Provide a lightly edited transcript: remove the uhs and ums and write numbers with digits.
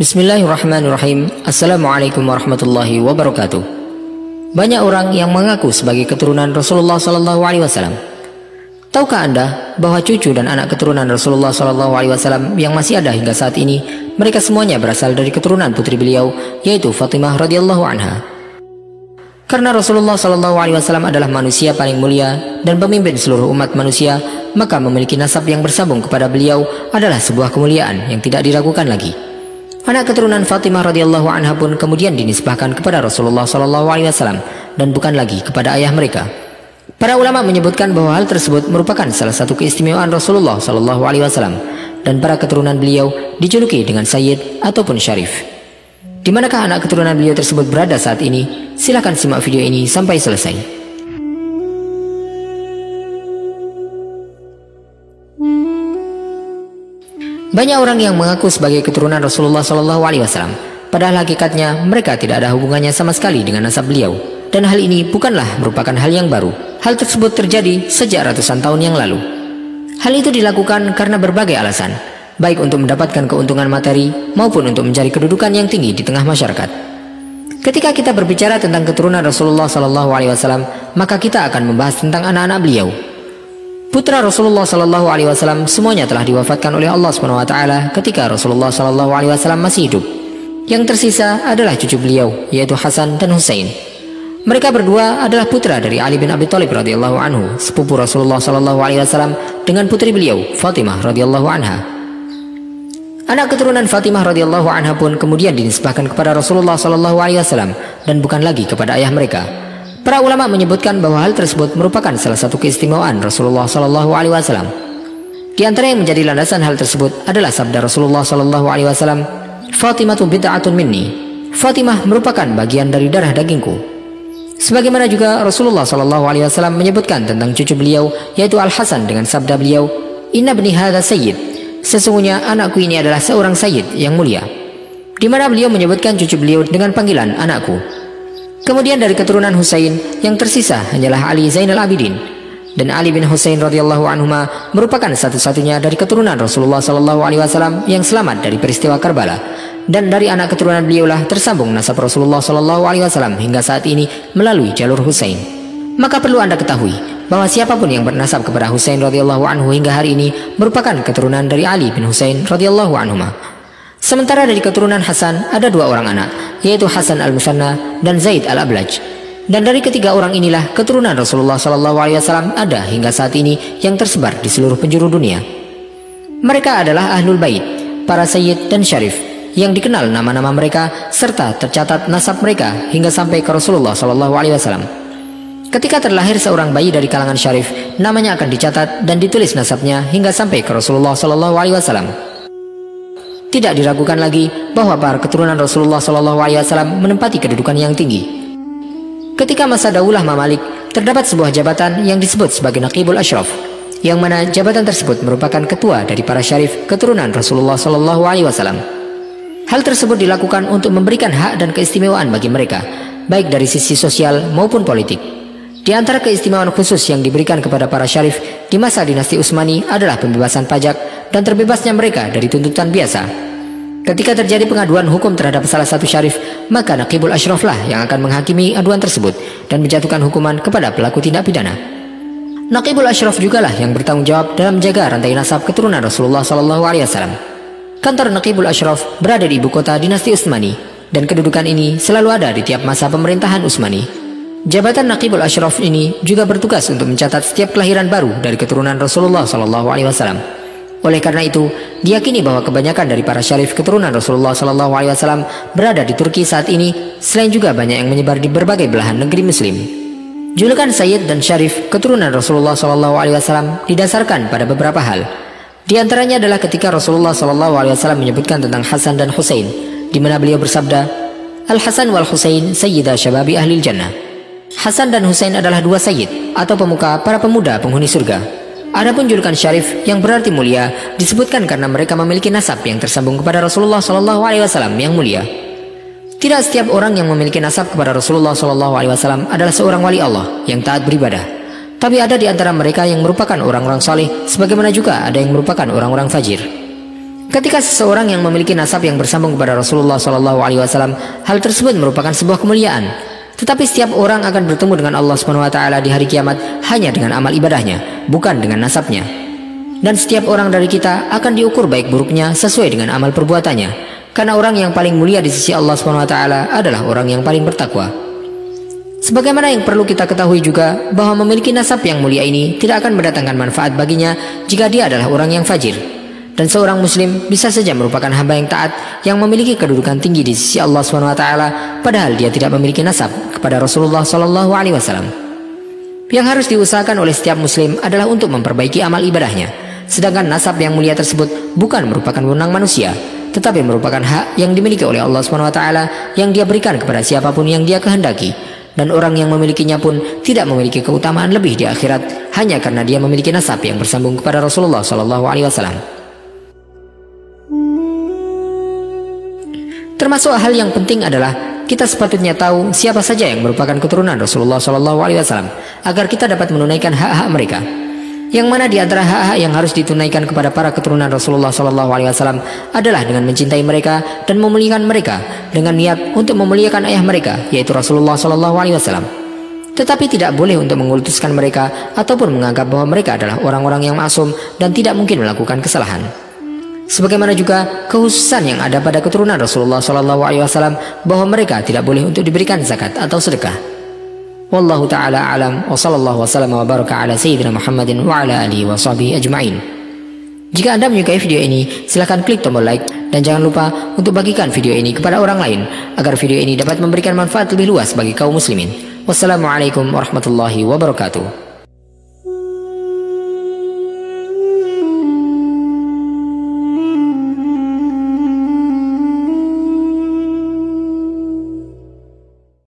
Bismillahirrahmanirrahim. Assalamualaikum warahmatullahi wabarakatuh. Banyak orang yang mengaku sebagai keturunan Rasulullah SAW. Tahukah Anda bahwa cucu dan anak keturunan Rasulullah SAW yang masih ada hingga saat ini, mereka semuanya berasal dari keturunan putri beliau, yaitu Fatimah radhiyallahu anha. Karena Rasulullah SAW adalah manusia paling mulia dan pemimpin seluruh umat manusia, maka memiliki nasab yang bersambung kepada beliau adalah sebuah kemuliaan yang tidak diragukan lagi. Anak keturunan Fatimah radhiyallahu anha pun kemudian dinisbahkan kepada Rasulullah SAW dan bukan lagi kepada ayah mereka. Para ulama menyebutkan bahwa hal tersebut merupakan salah satu keistimewaan Rasulullah SAW dan para keturunan beliau dijuluki dengan Sayyid ataupun Syarif. Di manakah anak keturunan beliau tersebut berada saat ini? Silakan simak video ini sampai selesai. Banyak orang yang mengaku sebagai keturunan Rasulullah SAW, padahal hakikatnya mereka tidak ada hubungannya sama sekali dengan nasab beliau. Dan hal ini bukanlah merupakan hal yang baru. Hal tersebut terjadi sejak ratusan tahun yang lalu. Hal itu dilakukan karena berbagai alasan, baik untuk mendapatkan keuntungan materi maupun untuk mencari kedudukan yang tinggi di tengah masyarakat. Ketika kita berbicara tentang keturunan Rasulullah SAW, maka kita akan membahas tentang anak-anak beliau. Putra Rasulullah SAW semuanya telah diwafatkan oleh Allah SWT ketika Rasulullah SAW masih hidup. Yang tersisa adalah cucu beliau, yaitu Hasan dan Husain. Mereka berdua adalah putra dari Ali bin Abi Thalib radhiyallahu anhu, sepupu Rasulullah SAW, dengan putri beliau Fatimah radhiyallahu anha. Anak keturunan Fatimah radhiyallahu anha pun kemudian dinisbahkan kepada Rasulullah SAW dan bukan lagi kepada ayah mereka. Para ulama menyebutkan bahwa hal tersebut merupakan salah satu keistimewaan Rasulullah SAW. Di antara yang menjadi landasan hal tersebut adalah sabda Rasulullah SAW, "Fatimatu bid'atun minni." Fatimah merupakan bagian dari darah dagingku. Sebagaimana juga Rasulullah SAW menyebutkan tentang cucu beliau, yaitu Al Hasan dengan sabda beliau, "Inna bni hadza sayyid." Sesungguhnya anakku ini adalah seorang sayyid yang mulia. Di mana beliau menyebutkan cucu beliau dengan panggilan anakku. Kemudian dari keturunan Husain yang tersisa hanyalah Ali Zainal Abidin, dan Ali bin Husain radhiyallahu anhuma merupakan satu-satunya dari keturunan Rasulullah SAW yang selamat dari peristiwa Karbala, dan dari anak keturunan beliaulah tersambung nasab Rasulullah SAW hingga saat ini melalui jalur Husain. Maka perlu Anda ketahui bahwa siapapun yang bernasab kepada Husain radhiyallahu anhu hingga hari ini merupakan keturunan dari Ali bin Husain radhiyallahu anhuma. Sementara dari keturunan Hasan ada dua orang anak, yaitu Hasan al-Musanna dan Zaid al-Ablaj. Dan dari ketiga orang inilah keturunan Rasulullah SAW ada hingga saat ini yang tersebar di seluruh penjuru dunia. Mereka adalah Ahlul Bait, para Sayyid dan Syarif, yang dikenal nama-nama mereka serta tercatat nasab mereka hingga sampai ke Rasulullah SAW. Ketika terlahir seorang bayi dari kalangan Syarif, namanya akan dicatat dan ditulis nasabnya hingga sampai ke Rasulullah SAW. Tidak diragukan lagi bahwa para keturunan Rasulullah SAW menempati kedudukan yang tinggi. Ketika masa Daulah Mamalik, terdapat sebuah jabatan yang disebut sebagai Naqibul Ashraf, yang mana jabatan tersebut merupakan ketua dari para syarif keturunan Rasulullah SAW. Hal tersebut dilakukan untuk memberikan hak dan keistimewaan bagi mereka, baik dari sisi sosial maupun politik. Di antara keistimewaan khusus yang diberikan kepada para syarif di masa dinasti Utsmani adalah pembebasan pajak dan terbebasnya mereka dari tuntutan biasa. Ketika terjadi pengaduan hukum terhadap salah satu syarif, maka Naqibul Ashraf lah yang akan menghakimi aduan tersebut dan menjatuhkan hukuman kepada pelaku tindak pidana. Naqibul Ashraf jugalah yang bertanggung jawab dalam menjaga rantai nasab keturunan Rasulullah SAW. Kantor Naqibul Ashraf berada di ibu kota dinasti Utsmani, dan kedudukan ini selalu ada di tiap masa pemerintahan Utsmani. Jabatan Naqibul Ashraf ini juga bertugas untuk mencatat setiap kelahiran baru dari keturunan Rasulullah SAW. Oleh karena itu, diyakini bahwa kebanyakan dari para syarif keturunan Rasulullah SAW berada di Turki saat ini, selain juga banyak yang menyebar di berbagai belahan negeri Muslim. Julukan Sayyid dan Syarif keturunan Rasulullah SAW didasarkan pada beberapa hal. Di antaranya adalah ketika Rasulullah SAW menyebutkan tentang Hasan dan Husain, di mana beliau bersabda, "Al Hasan wal Husain sayyida syababi ahlil jannah." Hasan dan Husain adalah dua sayyid atau pemuka para pemuda penghuni surga. Adapun julukan Syarif yang berarti mulia disebutkan karena mereka memiliki nasab yang tersambung kepada Rasulullah SAW yang mulia. Tidak setiap orang yang memiliki nasab kepada Rasulullah SAW adalah seorang wali Allah yang taat beribadah. Tapi ada di antara mereka yang merupakan orang-orang saleh, sebagaimana juga ada yang merupakan orang-orang fajir. Ketika seseorang yang memiliki nasab yang bersambung kepada Rasulullah SAW, hal tersebut merupakan sebuah kemuliaan. Tetapi setiap orang akan bertemu dengan Allah SWT di hari kiamat hanya dengan amal ibadahnya, bukan dengan nasabnya. Dan setiap orang dari kita akan diukur baik buruknya sesuai dengan amal perbuatannya. Karena orang yang paling mulia di sisi Allah SWT adalah orang yang paling bertakwa. Sebagaimana yang perlu kita ketahui juga bahwa memiliki nasab yang mulia ini tidak akan mendatangkan manfaat baginya jika dia adalah orang yang fajir. Dan seorang muslim bisa saja merupakan hamba yang taat yang memiliki kedudukan tinggi di sisi Allah SWT, padahal dia tidak memiliki nasab kepada Rasulullah SAW. Yang harus diusahakan oleh setiap muslim adalah untuk memperbaiki amal ibadahnya. Sedangkan nasab yang mulia tersebut bukan merupakan wewenang manusia, tetapi merupakan hak yang dimiliki oleh Allah SWT yang dia berikan kepada siapapun yang dia kehendaki. Dan orang yang memilikinya pun tidak memiliki keutamaan lebih di akhirat hanya karena dia memiliki nasab yang bersambung kepada Rasulullah SAW. Termasuk hal yang penting adalah kita sepatutnya tahu siapa saja yang merupakan keturunan Rasulullah SAW agar kita dapat menunaikan hak-hak mereka. Yang mana di antara hak-hak yang harus ditunaikan kepada para keturunan Rasulullah SAW adalah dengan mencintai mereka dan memuliakan mereka dengan niat untuk memuliakan ayah mereka, yaitu Rasulullah SAW. Tetapi tidak boleh untuk mengultuskan mereka ataupun menganggap bahwa mereka adalah orang-orang yang maksum dan tidak mungkin melakukan kesalahan. Sebagaimana juga kekhususan yang ada pada keturunan Rasulullah SAW bahwa mereka tidak boleh untuk diberikan zakat atau sedekah. Wallahu ta'ala alam wa sallallahu wasallam wa baraka ala sayyidina Muhammadin wa ala alihi wa sahbihi ajma'in. Jika Anda menyukai video ini, silakan klik tombol like dan jangan lupa untuk bagikan video ini kepada orang lain agar video ini dapat memberikan manfaat lebih luas bagi kaum muslimin. Wassalamualaikum warahmatullahi wabarakatuh.